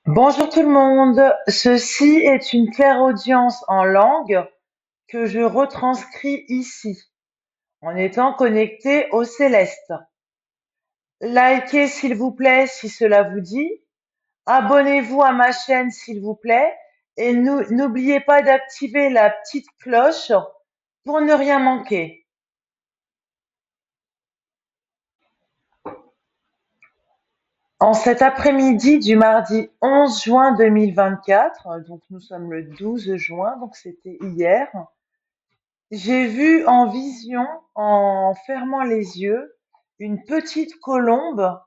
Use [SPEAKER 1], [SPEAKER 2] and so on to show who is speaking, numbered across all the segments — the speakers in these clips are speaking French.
[SPEAKER 1] Bonjour tout le monde, ceci est une clairaudience en langue que je retranscris ici, en étant connecté au céleste. Likez s'il vous plaît si cela vous dit, abonnez-vous à ma chaîne s'il vous plaît, et n'oubliez pas d'activer la petite cloche pour ne rien manquer. En cet après-midi du mardi 11 juin 2024, donc nous sommes le 12 juin, donc c'était hier. J'ai vu en vision, en fermant les yeux, une petite colombe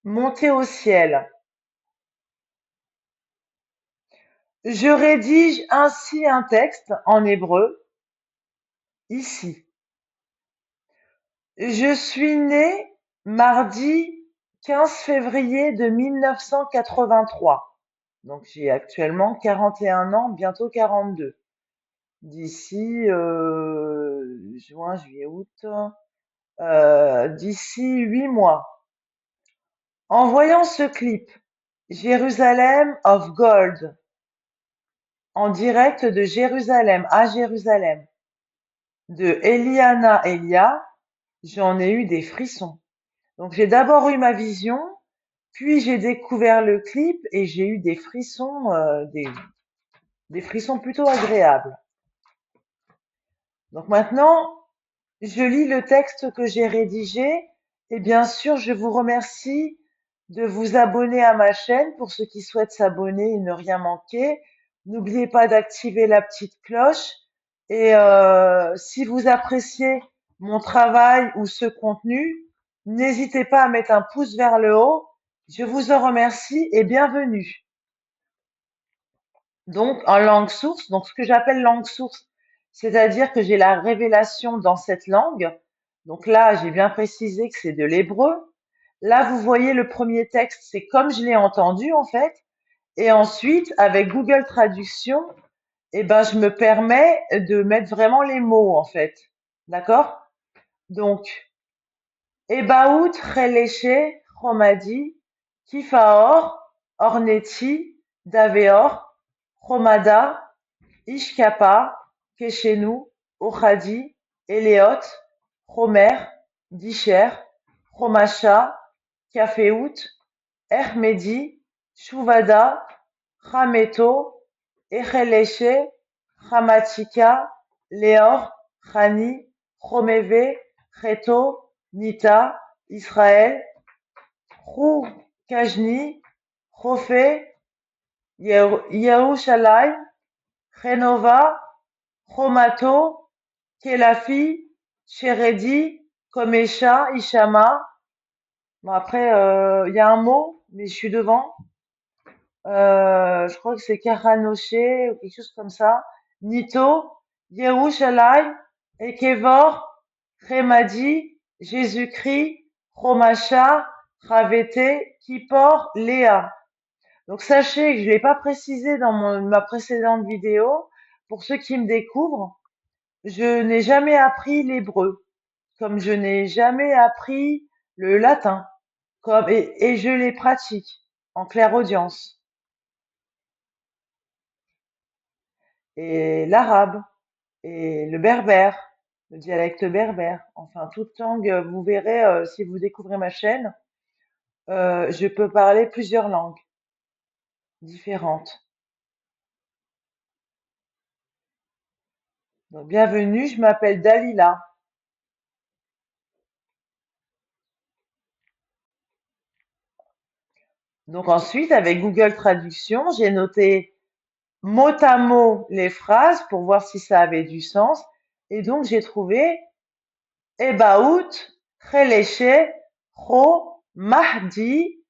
[SPEAKER 1] monter au ciel. Je rédige ainsi un texte en hébreu, ici. Je suis né mardi 15 février de 1983. Donc j'ai actuellement 41 ans, bientôt 42. D'ici juin, juillet, août, d'ici 8 mois. En voyant ce clip, Jérusalem of Gold, en direct de Jérusalem à Jérusalem, de Eliana Elia, j'en ai eu des frissons. Donc j'ai d'abord eu ma vision, puis j'ai découvert le clip et j'ai eu des frissons, des frissons plutôt agréables. Donc maintenant, je lis le texte que j'ai rédigé et bien sûr, je vous remercie de vous abonner à ma chaîne pour ceux qui souhaitent s'abonner et ne rien manquer. N'oubliez pas d'activer la petite cloche et si vous appréciez mon travail ou ce contenu, n'hésitez pas à mettre un pouce vers le haut. Je vous en remercie et bienvenue. Donc, en langue source, donc ce que j'appelle langue source, c'est-à-dire que j'ai la révélation dans cette langue. Donc là, j'ai bien précisé que c'est de l'hébreu. Là, vous voyez le premier texte, c'est comme je l'ai entendu en fait. Et ensuite, avec Google Traduction, eh ben, je me permets de mettre vraiment les mots en fait. D'accord? Donc, Ebaout Reléché Chromadi, Kifaor, Orneti, Daveor, Chromada, Ishkapa, Keshenu, Ochadi, Eleot, Chomer, Disher, Chomasha, Kafeout, Ermedi, Shuvada, Chameto, Echeleshe, Chamatika, Leor, Chani, Chomeve, Cheto, Nita, Israël, Chou, Kajni, Chofé, Yerushalayim, Renova, Chromato, Kelafi, Sheredi, Komesha, Ishama. Bon, après, il y a un mot, mais je suis devant. Je crois que c'est Karanoché ou quelque chose comme ça. Nito, Yerushalayim, Ekevor, Remadi, Jésus-Christ, Chomasha, Ravete, Kippor, Léa. Donc sachez que je ne l'ai pas précisé dans ma précédente vidéo. Pour ceux qui me découvrent, je n'ai jamais appris l'hébreu, comme je n'ai jamais appris le latin, et je les pratique en clairaudience. Et l'arabe, et le berbère, le dialecte berbère, enfin toute langue, vous verrez si vous découvrez ma chaîne, je peux parler plusieurs langues différentes. Donc bienvenue, je m'appelle Dalila. Donc ensuite, avec Google Traduction, j'ai noté mot à mot les phrases pour voir si ça avait du sens. Et donc j'ai trouvé Ebaout, Cheleshe, Cho, Mahdi,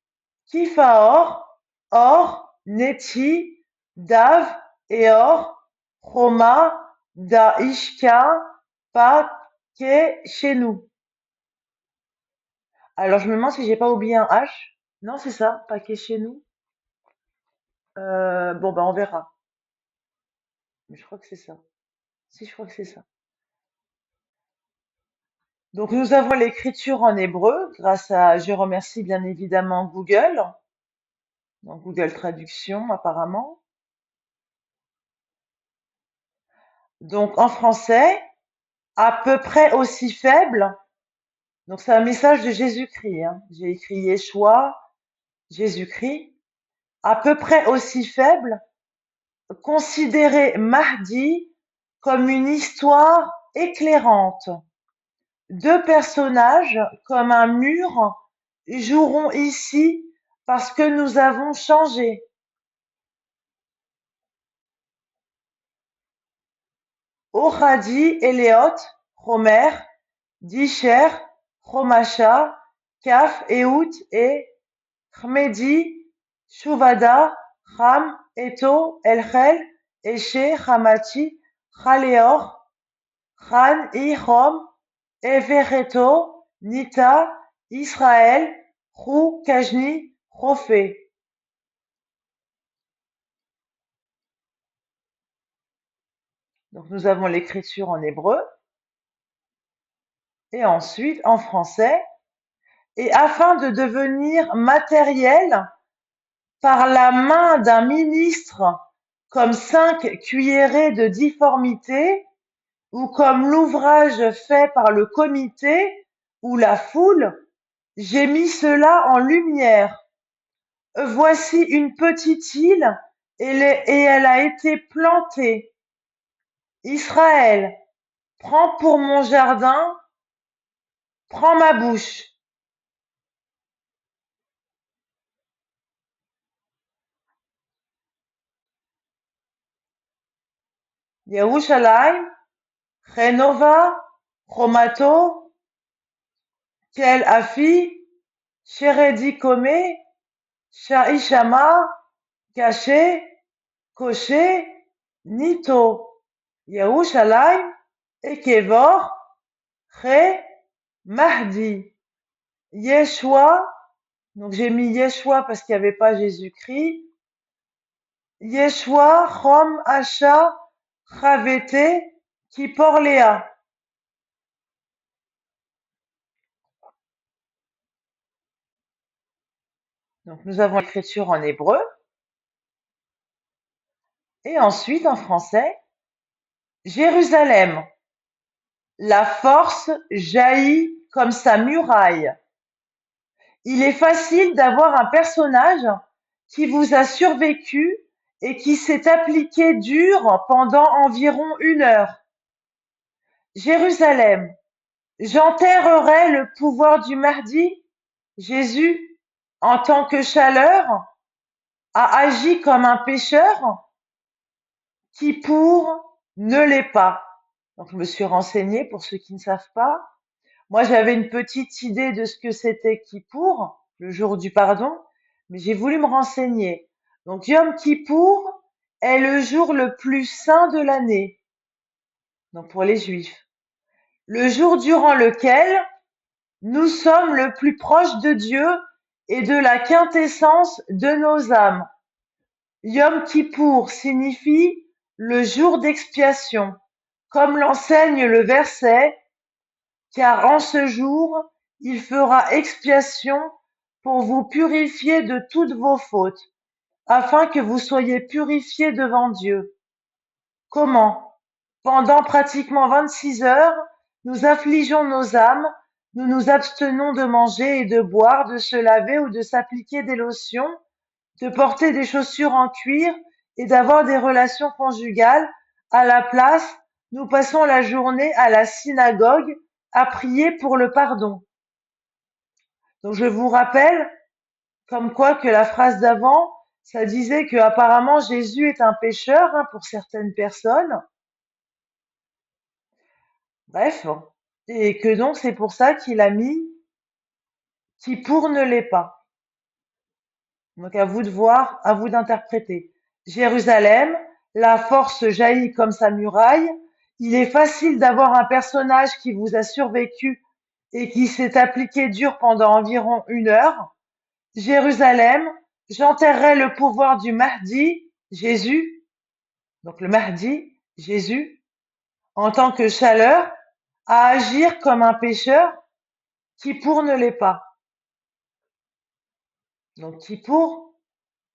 [SPEAKER 1] Kifaor, Or, Neti, Dav, Eor, Choma, Daishka, Pa, Ke, chez nous. Alors je me demande si j'ai pas oublié un H. Non, c'est ça, Paquet chez nous. Bon, ben on verra. Mais je crois que c'est ça. Si, je crois que c'est ça. Donc nous avons l'écriture en hébreu grâce à, je remercie bien évidemment Google. dans Google Traduction apparemment. Donc en français, à peu près aussi faible. Donc c'est un message de Jésus-Christ, hein. J'ai écrit Yeshua, Jésus-Christ. À peu près aussi faible, considérez Mahdi comme une histoire éclairante. Deux personnages comme un mur joueront ici parce que nous avons changé. Oradi, Eliot, Homer, Disher, Homasha, Kaf, Ehud et Chmedi, Shuvada, Ham, Eto, Elchel, Eshe, Hamati, Chaleor, Chan, Ihom, Evereto, Nita, Israël, Hu, Kajni, Rophé. Donc nous avons l'écriture en hébreu et ensuite en français. Et afin de devenir matériel par la main d'un ministre comme 5 cuillerées de difformité ou comme l'ouvrage fait par le comité ou la foule, j'ai mis cela en lumière. Voici une petite île et elle a été plantée. Israël, prends pour mon jardin, prends ma bouche. Yerushalayim, Renova, Chomato, Tel Afi, Sheredi Kome, Shaishama, Caché, Koshe, Nito, Yerushalayim, Ekevor, Re, Mahdi, Yeshua, donc j'ai mis Yeshua parce qu'il n'y avait pas Jésus-Christ, Yeshua, Chom, Asha, Chavete, Kipor Léa. Donc nous avons l'écriture en hébreu et ensuite en français. Jérusalem, la force jaillit comme sa muraille. Il est facile d'avoir un personnage qui vous a survécu et qui s'est appliqué dur pendant environ 1 heure. Jérusalem, j'enterrerai le pouvoir du mardi. Jésus, en tant que chaleur, a agi comme un pécheur qui pour ne l'est pas. Donc je me suis renseignée pour ceux qui ne savent pas. Moi, j'avais une petite idée de ce que c'était Kippour, le jour du pardon, mais j'ai voulu me renseigner. Donc, Yom Kippour est le jour le plus saint de l'année, donc pour les Juifs. Le jour durant lequel nous sommes le plus proche de Dieu et de la quintessence de nos âmes. Yom Kippour signifie le jour d'expiation, comme l'enseigne le verset car en ce jour, il fera expiation pour vous purifier de toutes vos fautes, afin que vous soyez purifiés devant Dieu. Comment? Pendant pratiquement 26 heures, nous affligeons nos âmes, nous nous abstenons de manger et de boire, de se laver ou de s'appliquer des lotions, de porter des chaussures en cuir et d'avoir des relations conjugales. À la place, nous passons la journée à la synagogue à prier pour le pardon. Donc je vous rappelle, comme quoi que la phrase d'avant, ça disait que apparemment Jésus est un pécheur, hein, pour certaines personnes. Bref, et que donc c'est pour ça qu'il a mis qui pour ne l'est pas. Donc à vous de voir, à vous d'interpréter. Jérusalem, la force jaillit comme sa muraille. Il est facile d'avoir un personnage qui vous a survécu et qui s'est appliqué dur pendant environ 1 heure. Jérusalem, j'enterrerai le pouvoir du Mahdi, Jésus, donc le Mahdi, Jésus, en tant que chaleur, à agir comme un pécheur qui pour ne l'est pas. Donc qui pour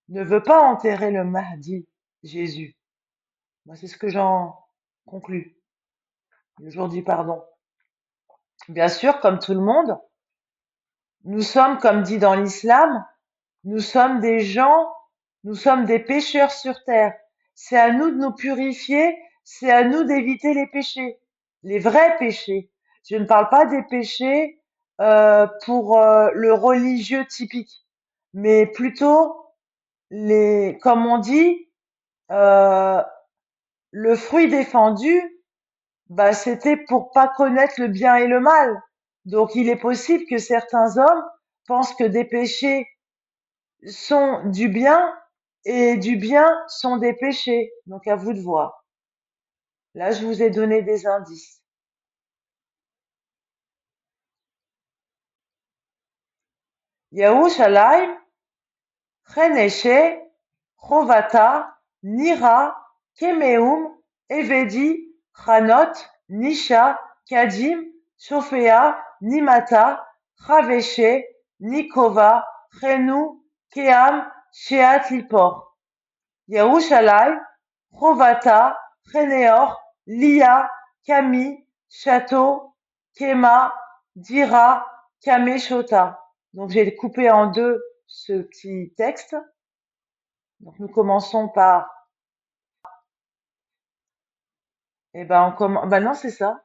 [SPEAKER 1] ne veut pas enterrer le Mahdi, Jésus. Moi, c'est ce que j'en conclus, le jour du pardon. Bien sûr, comme tout le monde, nous sommes, comme dit dans l'islam, nous sommes des gens, nous sommes des pécheurs sur terre. C'est à nous de nous purifier, c'est à nous d'éviter les péchés, les vrais péchés. Je ne parle pas des péchés pour le religieux typique, mais plutôt les, comme on dit, euh, le fruit défendu, bah, c'était pour pas connaître le bien et le mal. Donc, il est possible que certains hommes pensent que des péchés sont du bien et du bien sont des péchés. Donc, à vous de voir. Là, je vous ai donné des indices. Yerushalayim, Cheneshe, Chovata, Nira, Kemeum, Evedi, Chanot, Nisha, Kadim, Shofea, Nimata, Chaveshe, Nikova, Chenu, Keam, Sheat Lipor. Yerushalayim, Chovata, Cheneor, Lia, Kami, Château, Kema, Dira, Kameshota. Donc j'ai coupé en deux ce petit texte. Donc nous commençons par, on commence, non c'est ça.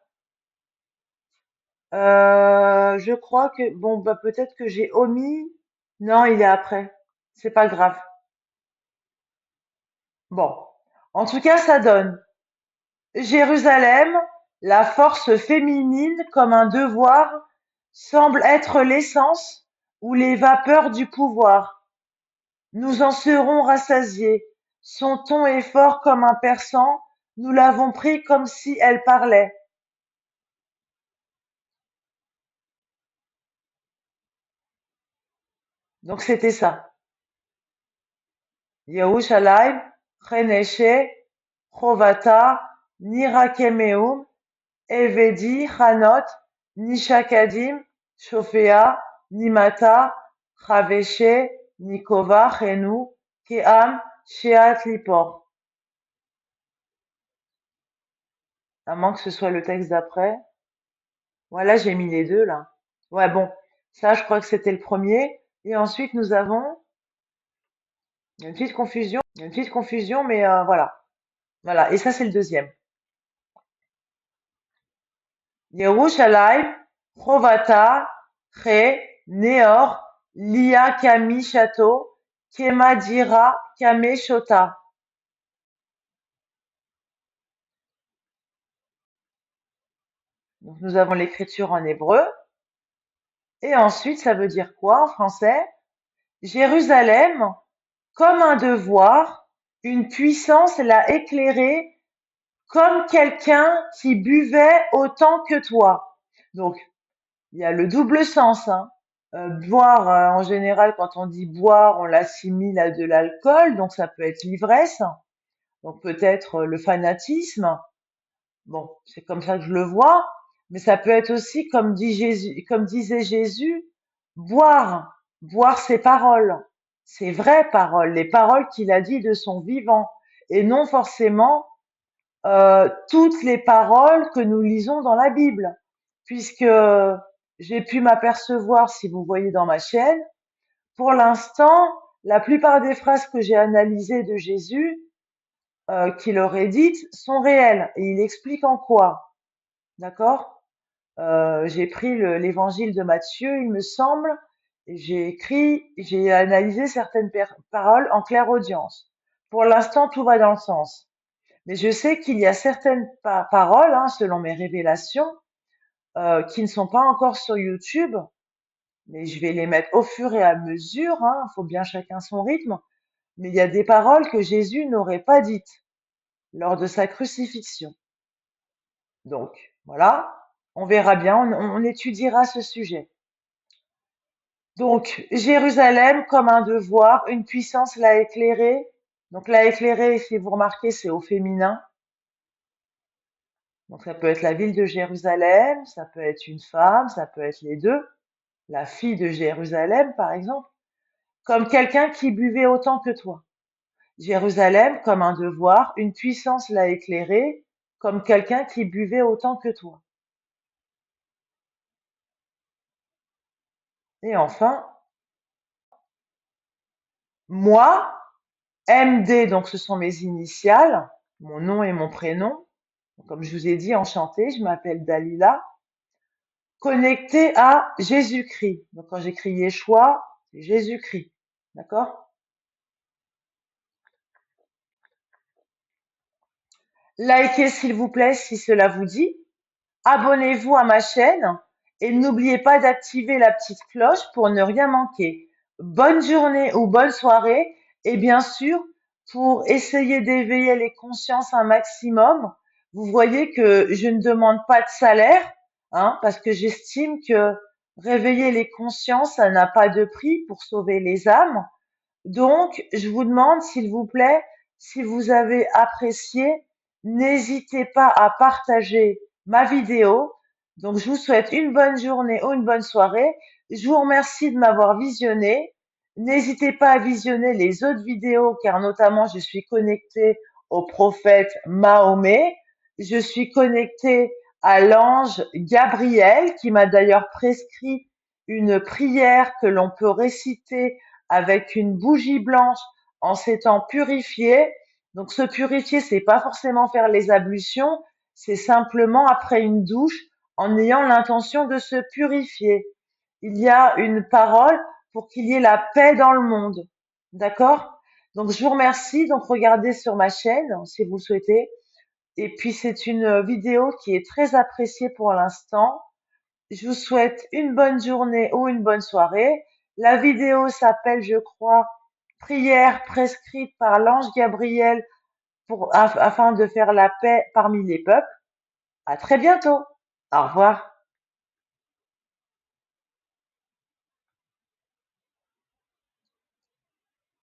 [SPEAKER 1] Je crois que, bon bah peut-être que j'ai omis. Non, il est après. C'est pas grave. Bon, en tout cas ça donne Jérusalem, la force féminine comme un devoir semble être l'essence ou les vapeurs du pouvoir. Nous en serons rassasiés. Son ton est fort comme un persan, nous l'avons pris comme si elle parlait. Donc c'était ça. Yerushalayim, Cheneshe, Chovata, Nirakemeum, Evedi, Chanot, Nishakadim, Shofea, Nimata, Chaveshe, Nikova, Chenu, Keam, Sheat Lipor. À moins que ce soit le texte d'après. Voilà, j'ai mis les deux là. Ouais, bon, ça, je crois que c'était le premier. Et ensuite, nous avons une petite confusion, mais voilà. Voilà, et ça, c'est le deuxième. Yerushalayim, Chovata, Che, Neor, Lia, Kami, Château, Kema, Dira, Kame, Shota. Donc, nous avons l'écriture en hébreu. Et ensuite, ça veut dire quoi en français? Jérusalem, comme un devoir, une puissance l'a éclairé comme quelqu'un qui buvait autant que toi. Donc, il y a le double sens, hein. Boire, en général, quand on dit boire, on l'assimile à de l'alcool, donc ça peut être l'ivresse, donc peut-être le fanatisme. Bon, c'est comme ça que je le vois, mais ça peut être aussi, comme dit Jésus, comme disait Jésus, boire ses paroles, ses vraies paroles, les paroles qu'il a dit de son vivant, et non forcément toutes les paroles que nous lisons dans la Bible, puisque j'ai pu m'apercevoir, si vous voyez dans ma chaîne, pour l'instant, la plupart des phrases que j'ai analysées de Jésus, qu'il aurait dites, sont réelles, et il explique en quoi. D'accord? J'ai pris l'évangile de Matthieu, il me semble, et j'ai analysé certaines paroles en claire audience. Pour l'instant, tout va dans le sens. Mais je sais qu'il y a certaines paroles, hein, selon mes révélations, qui ne sont pas encore sur YouTube, mais je vais les mettre au fur et à mesure, hein, faut bien chacun son rythme. Mais il y a des paroles que Jésus n'aurait pas dites lors de sa crucifixion. Donc, voilà, on verra bien, on étudiera ce sujet. Donc, Jérusalem comme un devoir, une puissance l'a éclairé. Donc, l'a éclairé, si vous remarquez, c'est au féminin. Donc ça peut être la ville de Jérusalem, ça peut être une femme, ça peut être les deux, la fille de Jérusalem par exemple, comme quelqu'un qui buvait autant que toi. Jérusalem, comme un devoir, une puissance l'a éclairé, comme quelqu'un qui buvait autant que toi. Et enfin, moi, MD, donc ce sont mes initiales, mon nom et mon prénom. Comme je vous ai dit, enchantée, je m'appelle Dalila, connectée à Jésus-Christ. Donc quand j'écris Yeshua, c'est Jésus-Christ. D'accord? Likez s'il vous plaît si cela vous dit. Abonnez-vous à ma chaîne et n'oubliez pas d'activer la petite cloche pour ne rien manquer. Bonne journée ou bonne soirée et bien sûr, pour essayer d'éveiller les consciences un maximum, vous voyez que je ne demande pas de salaire, hein, parce que j'estime que réveiller les consciences, ça n'a pas de prix pour sauver les âmes. Donc, je vous demande, s'il vous plaît, si vous avez apprécié, n'hésitez pas à partager ma vidéo. Donc, je vous souhaite une bonne journée ou une bonne soirée. Je vous remercie de m'avoir visionné. N'hésitez pas à visionner les autres vidéos, car notamment, je suis connectée au prophète Mahomet. Je suis connectée à l'ange Gabriel, qui m'a d'ailleurs prescrit une prière que l'on peut réciter avec une bougie blanche en s'étant purifié. Donc se purifier, c'est pas forcément faire les ablutions, c'est simplement après une douche en ayant l'intention de se purifier. Il y a une parole pour qu'il y ait la paix dans le monde. D'accord? Donc je vous remercie. Donc regardez sur ma chaîne si vous le souhaitez. Et puis c'est une vidéo qui est très appréciée pour l'instant. Je vous souhaite une bonne journée ou une bonne soirée. La vidéo s'appelle, je crois, Prière prescrite par l'ange Gabriel afin de faire la paix parmi les peuples. À très bientôt. Au revoir.